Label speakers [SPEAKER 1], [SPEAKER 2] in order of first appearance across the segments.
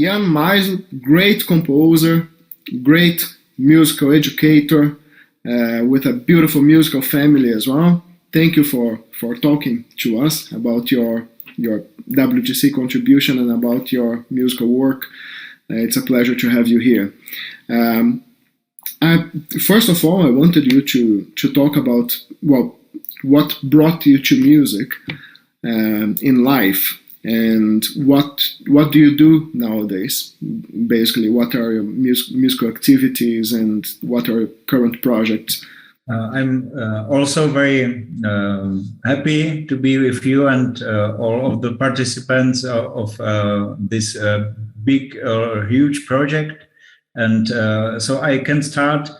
[SPEAKER 1] Jan Meisl, great composer, great musical educator, with a beautiful musical family as well. Thank you for talking to us about your WGC contribution and about your musical work. It's a pleasure to have you here. First of all, I wanted you to talk about what brought you to music in life, and what do you do nowadays? Basically, what are your musical activities and what are your current projects?
[SPEAKER 2] I'm also very happy to be with you and all of the participants of this big huge project. And so I can start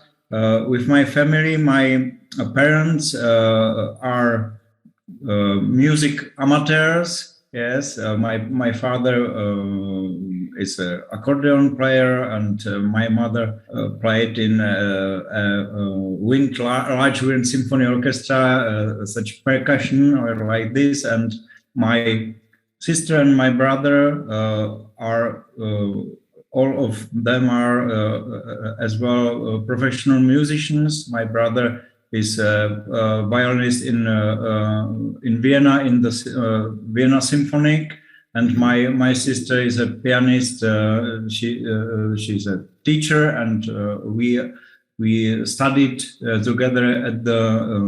[SPEAKER 2] with my family. My parents are music amateurs. Yes, my father is an accordion player, and my mother played in large wind symphony orchestra, such percussion or like this. And my sister and my brother are all of them are as well professional musicians. My brother is a violinist in Vienna in the Vienna Symphonic, and my sister is a pianist. She's a teacher, and we studied together at the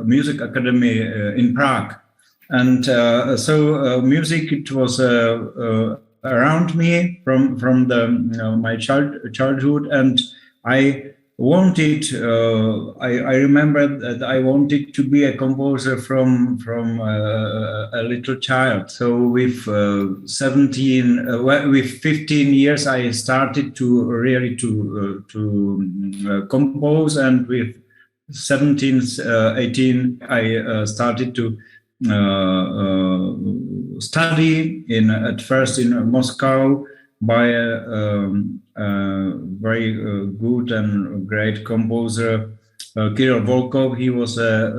[SPEAKER 2] music academy in Prague. And so music, it was around me from my childhood, and I wanted. I remember that I wanted to be a composer from a little child. So with 15 years, I started to really to compose, and with 17, 18, I started to study at first in Moscow by a very good and great composer, Kirill Volkov. He was a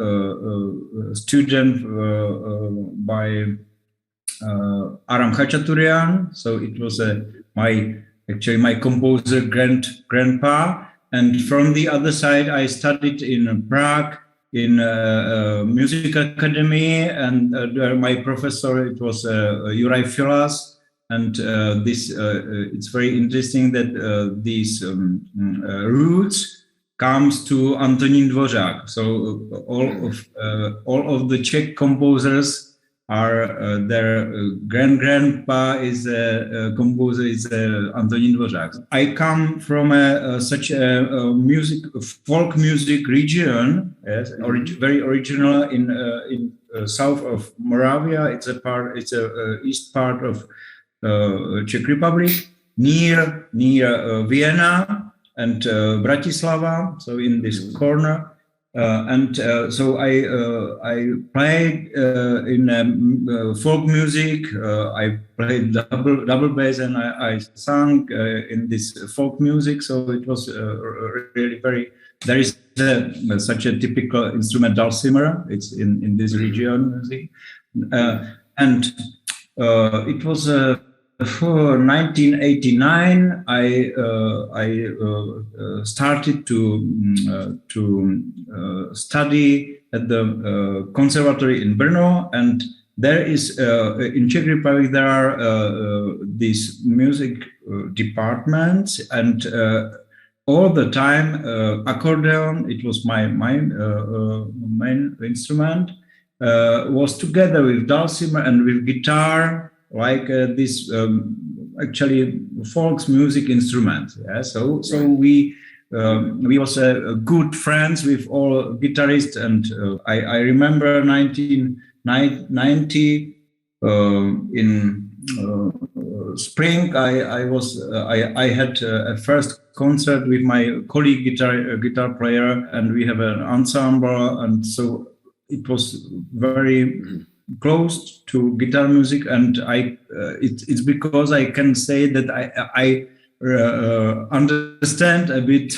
[SPEAKER 2] student by Aram Khachaturian. So it was my composer grandpa. And from the other side, I studied in Prague in music academy, and my professor, it was Juraj Filas. And it's very interesting that these roots comes to Antonín Dvořák. So all of the Czech composers are their grandpa is a composer, is Antonín Dvořák. I come from such a folk music region, yes, very original in south of Moravia. It's a east part of Czech Republic, near Vienna and Bratislava, so in this corner. So I played in folk music. I played double bass, and I sang in this folk music. So it was really very. There is such a typical instrument, dulcimer. It's in this region, and it was. For 1989, I started to study at the conservatory in Brno, and there is in Czech Republic there are these music departments, and all the time accordion. It was my main instrument. Was together with dulcimer and with guitar. Like this actually folk music instrument. Yeah? So we was good friends with all guitarists, and I remember 1990 in spring I had a first concert with my colleague guitar player, and we have an ensemble, and so it was very close to guitar music, and it's because I can say that I understand a bit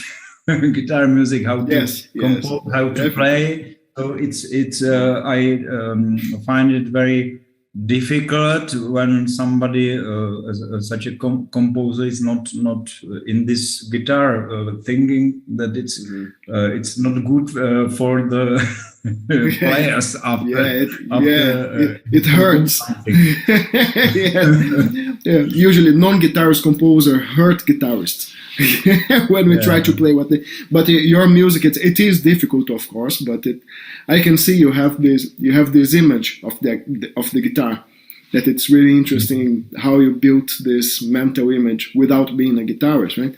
[SPEAKER 2] guitar music, how to compose, how to play. So it's I find it very difficult when somebody such a composer is not in this guitar, thinking that it's not good for the players after
[SPEAKER 1] it hurts. Usually non-guitarist composer hurt guitarists when we try to play but your music, it is difficult, of course, but I can see you have this image of the guitar, that it's really interesting how you built this mental image without being a guitarist, right?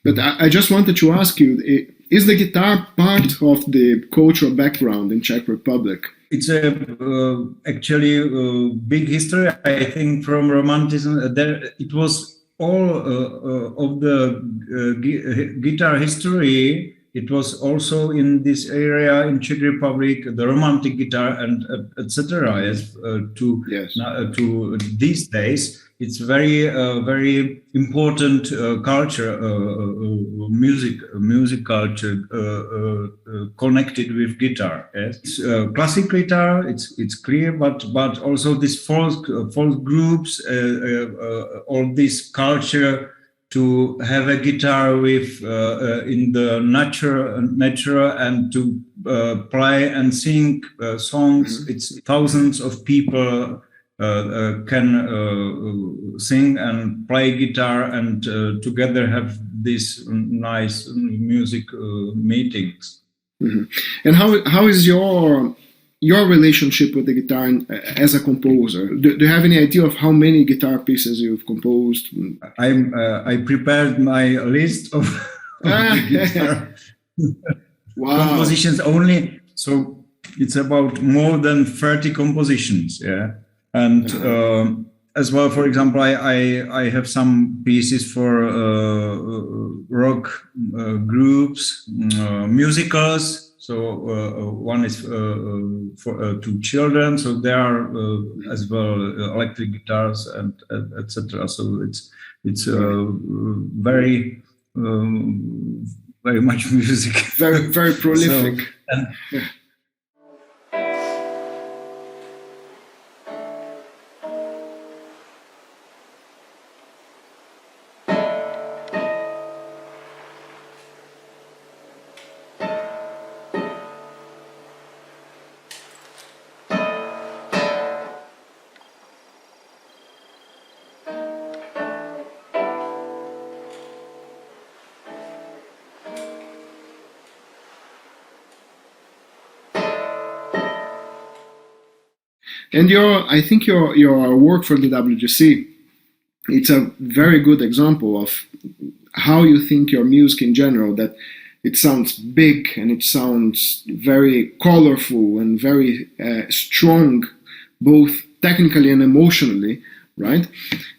[SPEAKER 1] But I just wanted to ask you, is the guitar part of the cultural background in Czech Republic?
[SPEAKER 2] It's actually a big history, I think, from Romanticism. It was all of the guitar history. It was also in this area in Czech Republic, the romantic guitar and etc. To these days, it's very important culture, music culture connected with guitar. Yes, it's, classic guitar. It's clear, but also this folk groups, all this culture to have a guitar with in the natural and to play and sing songs. It's thousands of people can sing and play guitar and together have these nice music meetings.
[SPEAKER 1] And how is your relationship with the guitar as a composer? Do you have any idea of how many guitar pieces you've composed?
[SPEAKER 2] I prepared my list of guitar compositions only, so it's about more than 30 compositions. Yeah, and as well, for example, I have some pieces for rock groups, musicals. So one is for to children. So there are as well electric guitars and etc. So it's very much music.
[SPEAKER 1] Very prolific.
[SPEAKER 2] So,
[SPEAKER 1] And I think your work for the WGC, it's a very good example of how you think your music in general, that it sounds big and it sounds very colorful and very strong, both technically and emotionally, right?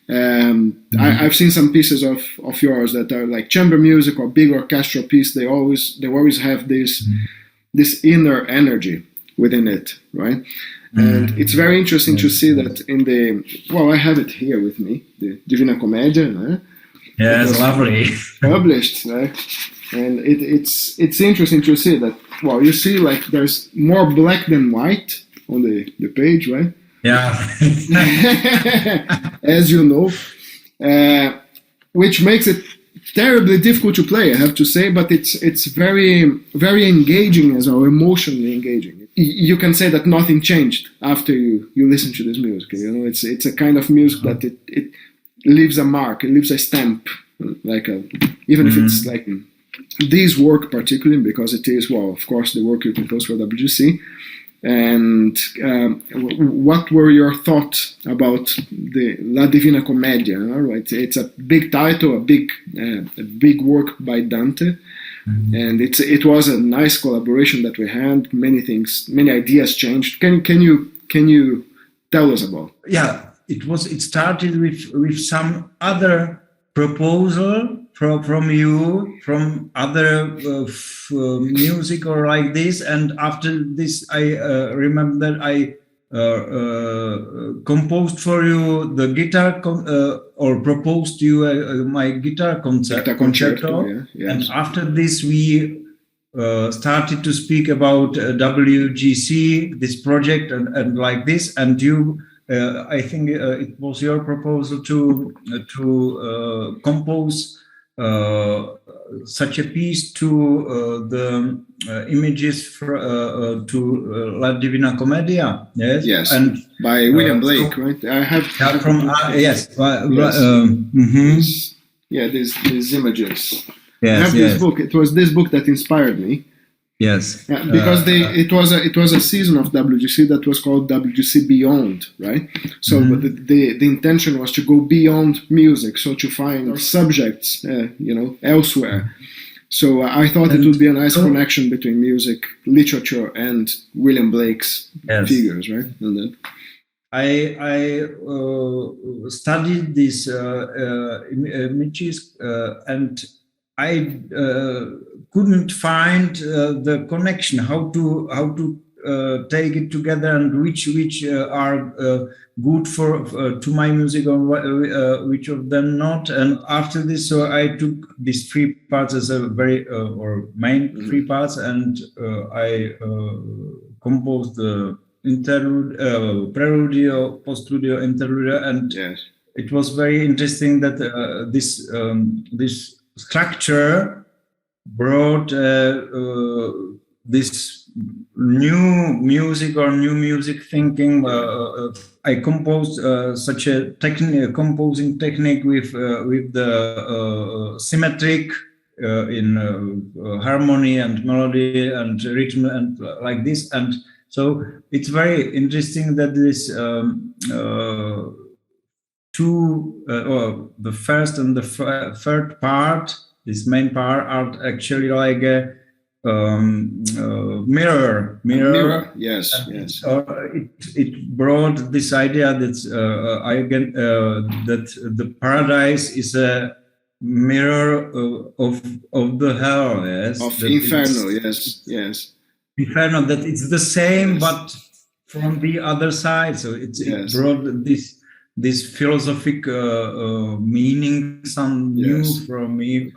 [SPEAKER 1] I've seen some pieces of yours that are like chamber music or big orchestral piece. They always have this inner energy within it, right? And it's very interesting to see that in I have it here with me, the Divina Commedia.
[SPEAKER 2] Yeah, it's lovely.
[SPEAKER 1] Published, right? And it's interesting to see that, you see like there's more black than white on the page, right?
[SPEAKER 2] Yeah.
[SPEAKER 1] As you know, which makes it terribly difficult to play, I have to say, but it's very, very engaging as well, emotionally engaging. You can say that nothing changed after you listen to this music. You know, it's a kind of music that it leaves a mark, it leaves a stamp, even if it's like this work particularly, because it is, of course, the work you composed for WGC. And what were your thoughts about the La Divina Commedia? Right? It's a big title, a big work by Dante. And it was a nice collaboration that we had. Many ideas changed. Can you tell us about?
[SPEAKER 2] Yeah, it started with some other proposal from you, from other music or like this, and after this I remember that I composed for you the guitar or proposed you my guitar concerto.
[SPEAKER 1] Yes.
[SPEAKER 2] And after this we started to speak about WGC, this project and like this, and you I think it was your proposal to compose such a piece to the images to La Divina Commedia. Yes.
[SPEAKER 1] Yes.
[SPEAKER 2] And
[SPEAKER 1] by William Blake, right? I have
[SPEAKER 2] from yes.
[SPEAKER 1] Yeah, these images.
[SPEAKER 2] Yes,
[SPEAKER 1] I have this book. It was this book that inspired me.
[SPEAKER 2] Yes,
[SPEAKER 1] because it was a season of WGC that was called WGC Beyond, right? So the intention was to go beyond music, so to find subjects, elsewhere. So I thought it would be a nice connection between music, literature, and William Blake's figures, right? And then
[SPEAKER 2] I studied these images and I couldn't find the connection, how to take it together, and which are good for to my music, or which of them not. And after this, so I took these three parts as a very or main three parts, and I composed the interlude, preludio, postludio, interlude, and it was very interesting that this structure brought this new music or new music thinking. I composed such a composing technique with the symmetric in harmony and melody and rhythm and like this. And so it's very interesting that this the first and the third part, this main part, are actually like a mirror.
[SPEAKER 1] Yes.
[SPEAKER 2] It brought this idea that that the paradise is a mirror of the hell. Yes,
[SPEAKER 1] of Inferno. Yes.
[SPEAKER 2] Inferno. That it's the same, but from the other side. So it brought this philosophic meaning, some new from me,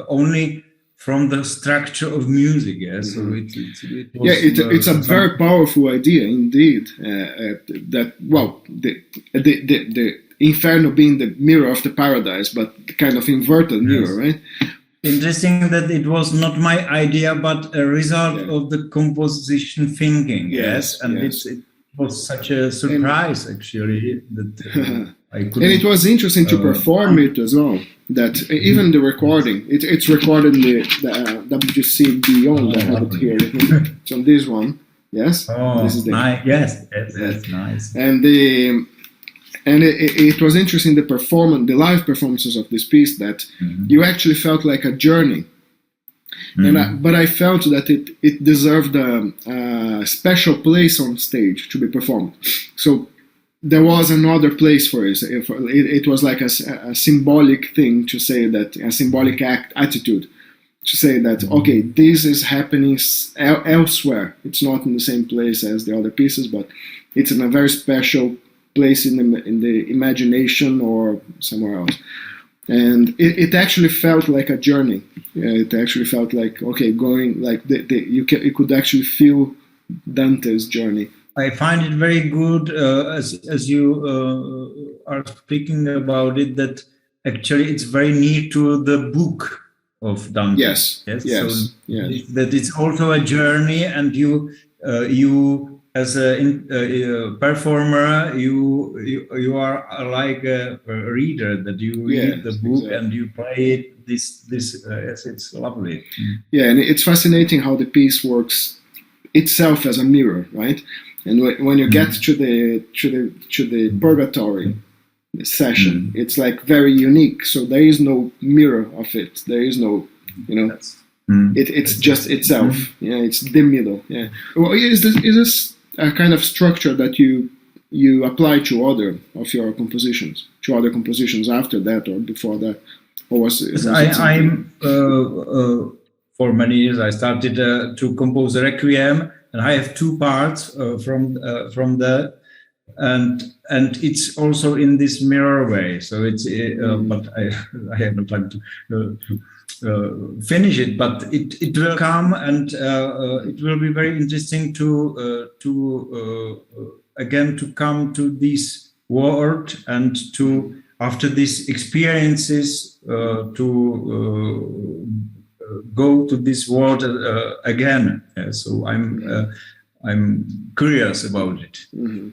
[SPEAKER 2] only from the structure of music. Yes, so
[SPEAKER 1] it's a very powerful idea indeed. That the Inferno being the mirror of the paradise, but kind of inverted mirror, right?
[SPEAKER 2] Interesting that it was not my idea, but a result of the composition thinking. Yes, and it was such a surprise, actually, that I couldn't.
[SPEAKER 1] And it was interesting to perform it as well. That even the recording, it's recorded in the WGC Beyond. I have it here. It's on this one. Yes.
[SPEAKER 2] Oh,
[SPEAKER 1] this is
[SPEAKER 2] nice. Yes, nice.
[SPEAKER 1] And it was interesting the live performances of this piece, that you actually felt like a journey. But I felt that it deserved a special place on stage to be performed. So there was another place for it. It was like a symbolic thing to say that, a symbolic attitude to say that, okay, this is happening elsewhere. It's not in the same place as the other pieces, but it's in a very special place in the imagination or somewhere else. And it actually felt like a journey. It actually felt like, okay, going like you could actually feel Dante's journey.
[SPEAKER 2] I find it very good as you are speaking about it, that actually it's very near to the book of Dante.
[SPEAKER 1] Yes.
[SPEAKER 2] So that it's also a journey, and you as a performer, you are like a reader, that you read the book and you play it. This it's lovely.
[SPEAKER 1] Yeah, and it's fascinating how the piece works itself as a mirror, right? And when you get to the purgatory session, it's like very unique. So there is no mirror of it. There is no, it's just itself. Yeah, it's the middle. Yeah. Well, is this a kind of structure that you apply to other of your compositions, to other compositions after that or before that, or was it?
[SPEAKER 2] I'm for many years I started to compose a requiem, and I have two parts from that, and it's also in this mirror way. So it's but I have no time to finish it, but it will come, and it will be very interesting to again to come to these world, and to after these experiences to go to this world again. So I'm curious about it.
[SPEAKER 1] Mm-hmm.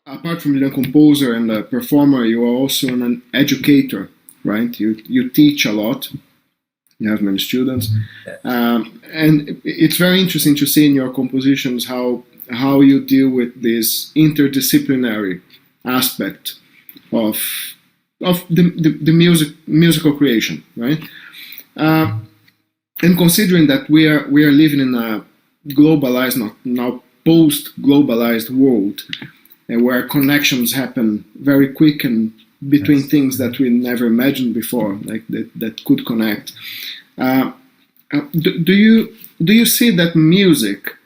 [SPEAKER 1] Apart from being a composer and a performer, you are also an educator, right? You teach a lot. You have many students, and it's very interesting to see in your compositions how you deal with this interdisciplinary aspect of the musical creation, right? And considering that we are living in a globalized, now post-globalized world, where connections happen very quick and between things that we never imagined before, like that could connect. Do you see that music,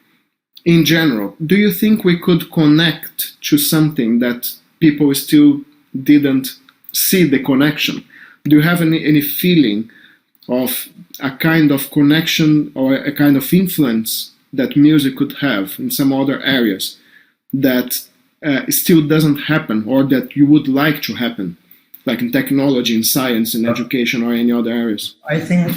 [SPEAKER 1] in general, do you think we could connect to something that people still didn't see the connection? Do you have any feeling of a kind of connection or a kind of influence that music could have in some other areas that still doesn't happen, or that you would like to happen, like in technology, in science, in education, or any other areas?
[SPEAKER 2] I think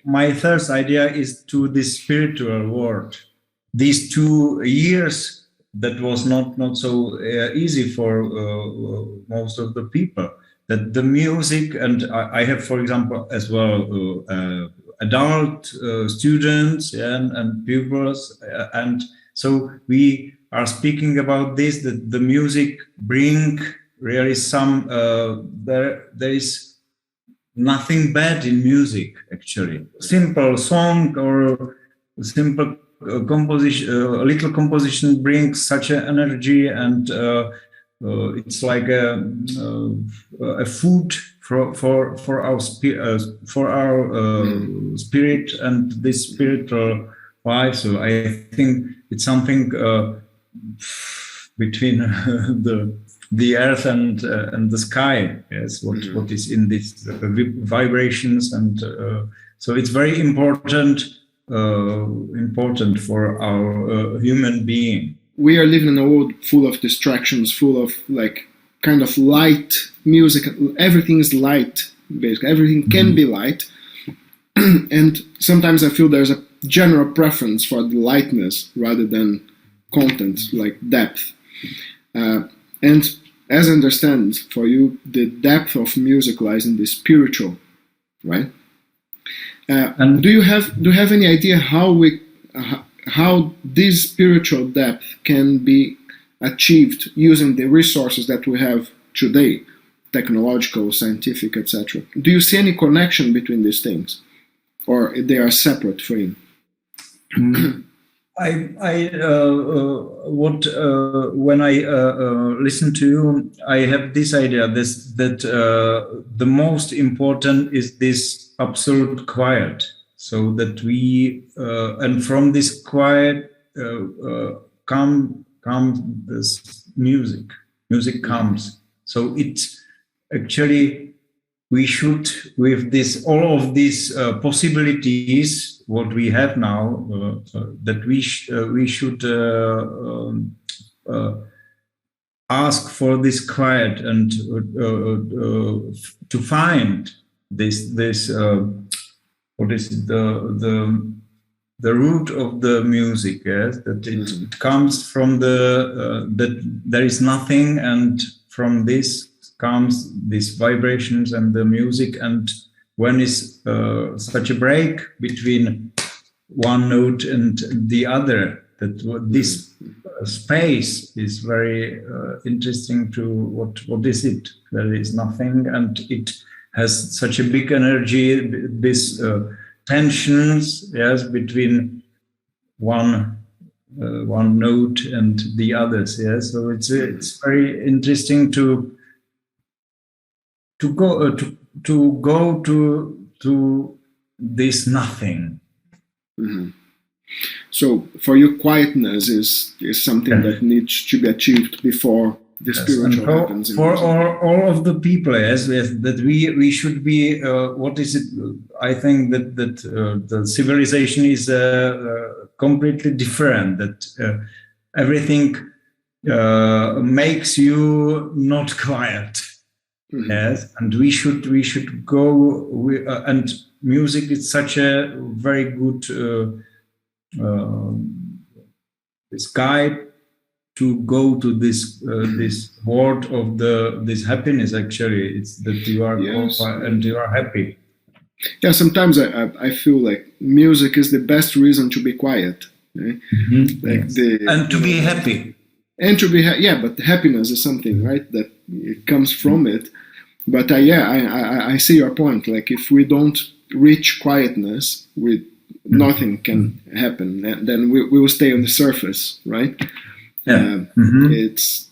[SPEAKER 2] my first idea is to the spiritual world. These 2 years that was not so easy for most of the people. That the music, and I have, for example, as well adult students and pupils, and so we are speaking about this, that the music bring really some, there is nothing bad in music, actually. Simple song or simple composition, a little composition brings such an energy, and it's like a food for our spirit and this spiritual life. So I think it's something between the earth and the sky. Yes, what is in these vibrations, and so it's very important for our human being.
[SPEAKER 1] We are living in a world full of distractions, full of like kind of light music. Everything is light, basically. Everything can be light. And sometimes I feel there's a general preference for the lightness rather than content, like depth. And as I understand, for you, the depth of music lies in the spiritual, right? And do you have any idea how this spiritual depth can be achieved using the resources that we have today, technological, scientific, etc.? Do you see any connection between these things, or they are separate for you?
[SPEAKER 2] When I listen to you, I have this idea that the most important is this absolute quiet. So that we and from this quiet comes this music. Music comes. So it's actually we should, with this all of these possibilities what we have now, that we should ask for this quiet and to find this. What is the root of the music? Yes, that it comes from that there is nothing, and from this comes these vibrations and the music. And when is such a break between one note and the other, that this space is very interesting to what is it? There is nothing, and it has such a big energy, this tensions, yes, between one note and the others, yes. So it's very interesting to to go to this nothing.
[SPEAKER 1] Mm-hmm. So for you, quietness is something that needs to be achieved before the spiritual happens.
[SPEAKER 2] For all of the people, yes, that we should be. What is it? I think that the civilization is completely different. That everything makes you not quiet. Mm-hmm. Yes, and we should go. And music is such a very good this guide to go to this this world of this happiness. Actually, it's that you are and you are happy.
[SPEAKER 1] Yeah, sometimes I feel like music is the best reason to be quiet. Right? Mm-hmm. Like
[SPEAKER 2] and to be happy.
[SPEAKER 1] And to be but happiness is something, right, that it comes from it. But I see your point. Like if we don't reach quietness, nothing can happen. Then we will stay on the surface, right? Yeah. It's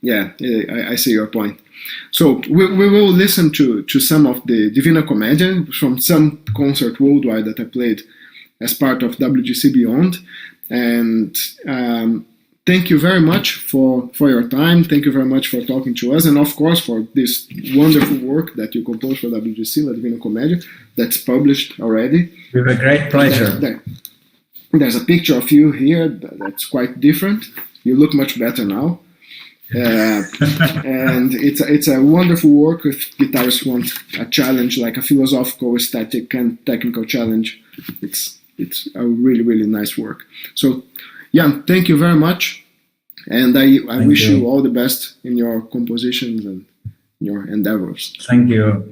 [SPEAKER 1] I see your point. So we will listen to some of the Divina Commedia from some concert worldwide that I played as part of WGC Beyond. And thank you very much for your time. Thank you very much for talking to us, and of course for this wonderful work that you composed for WGC, La Divina Commedia, that's published already.
[SPEAKER 2] With a great pleasure.
[SPEAKER 1] There's a picture of you here that's quite different. You look much better now. And it's a wonderful work. If guitarists want a challenge, like a philosophical, aesthetic, and technical challenge, it's a really, really nice work. So, Jan, thank you very much. And I wish you all the best in your compositions and your endeavors.
[SPEAKER 2] Thank you.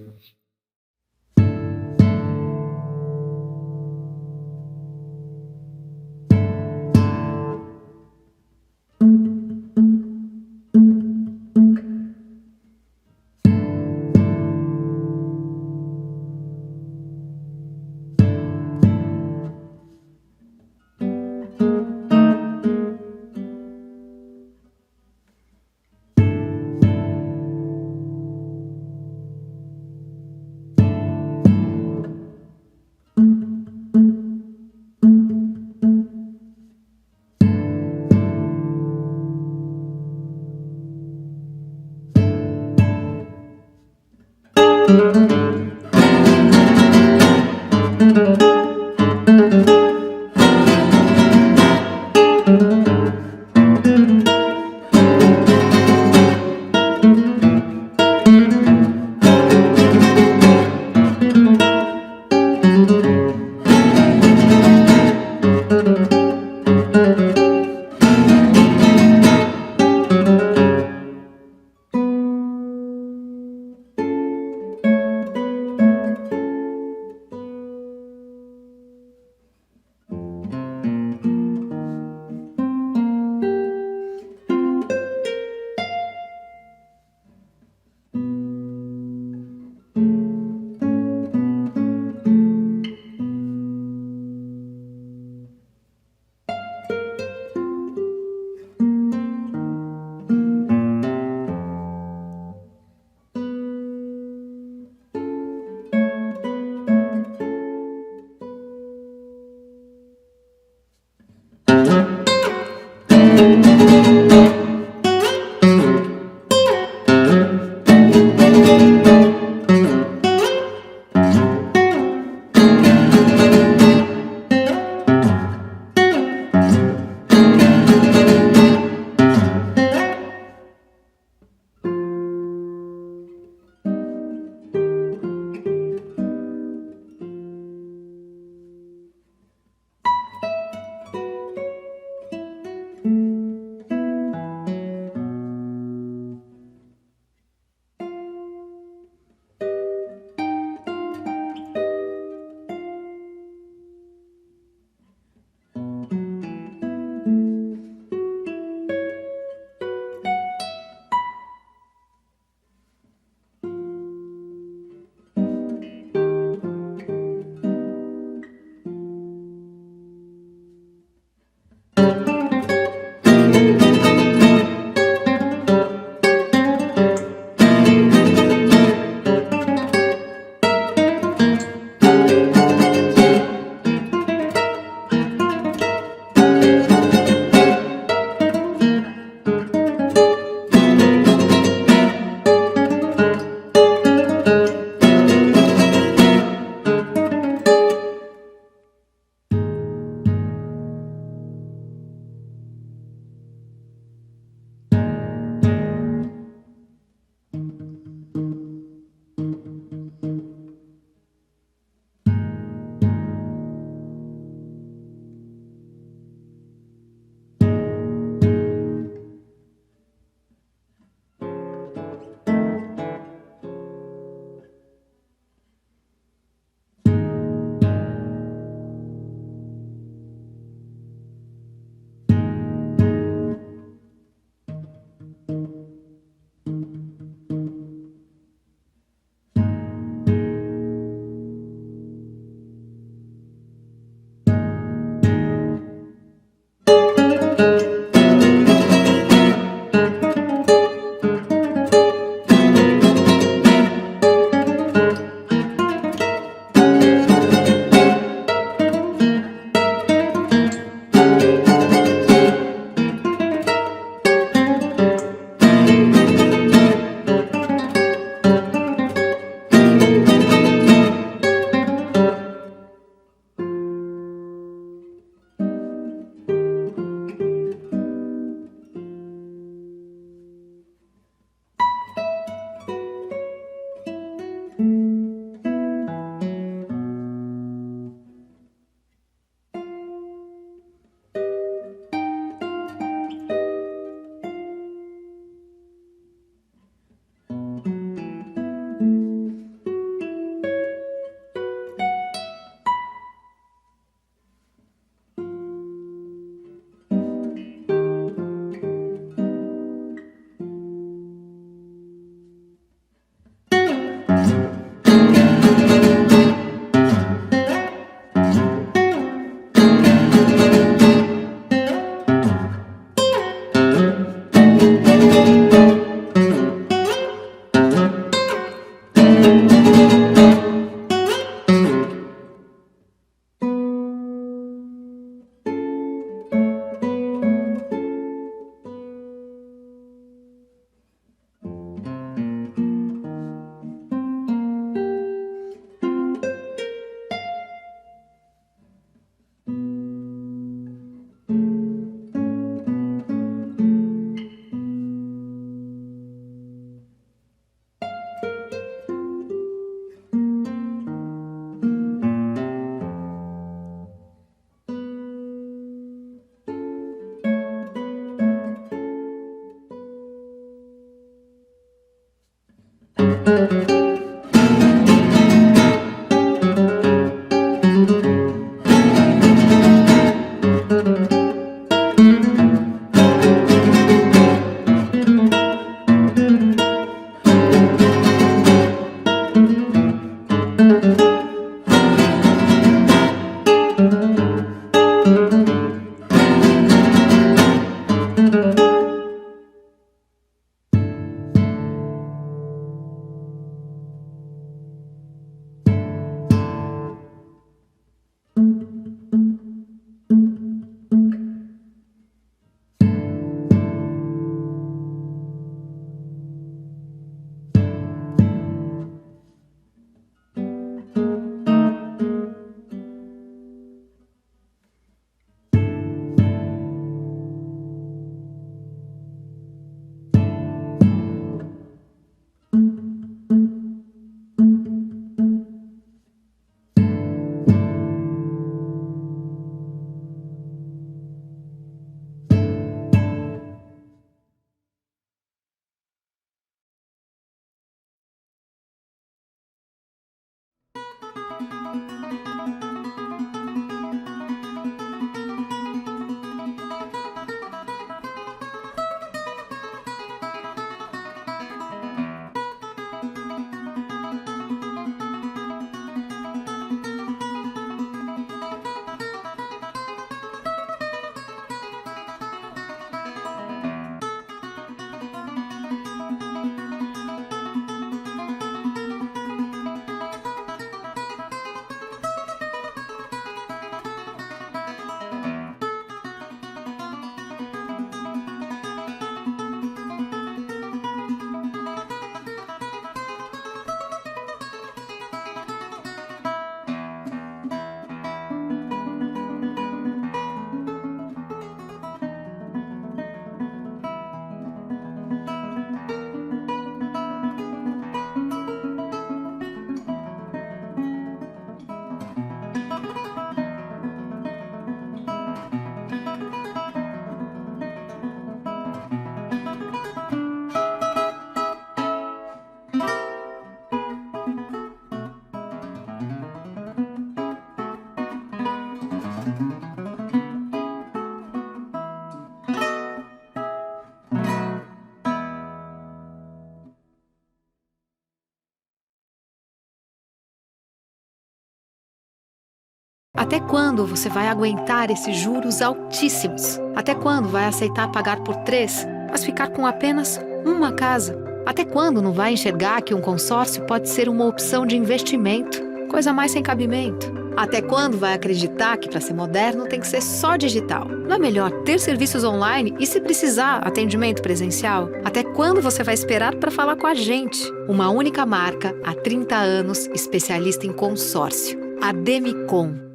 [SPEAKER 3] Até quando você vai aguentar esses juros altíssimos? Até quando vai aceitar pagar por 3, mas ficar com apenas uma casa? Até quando não vai enxergar que um consórcio pode ser uma opção de investimento? Coisa mais sem cabimento. Até quando vai acreditar que para ser moderno tem que ser só digital? Não é melhor ter serviços online e, se precisar, atendimento presencial? Até quando você vai esperar para falar com a gente? Uma única marca, há 30 anos, especialista em consórcio. A Demicon.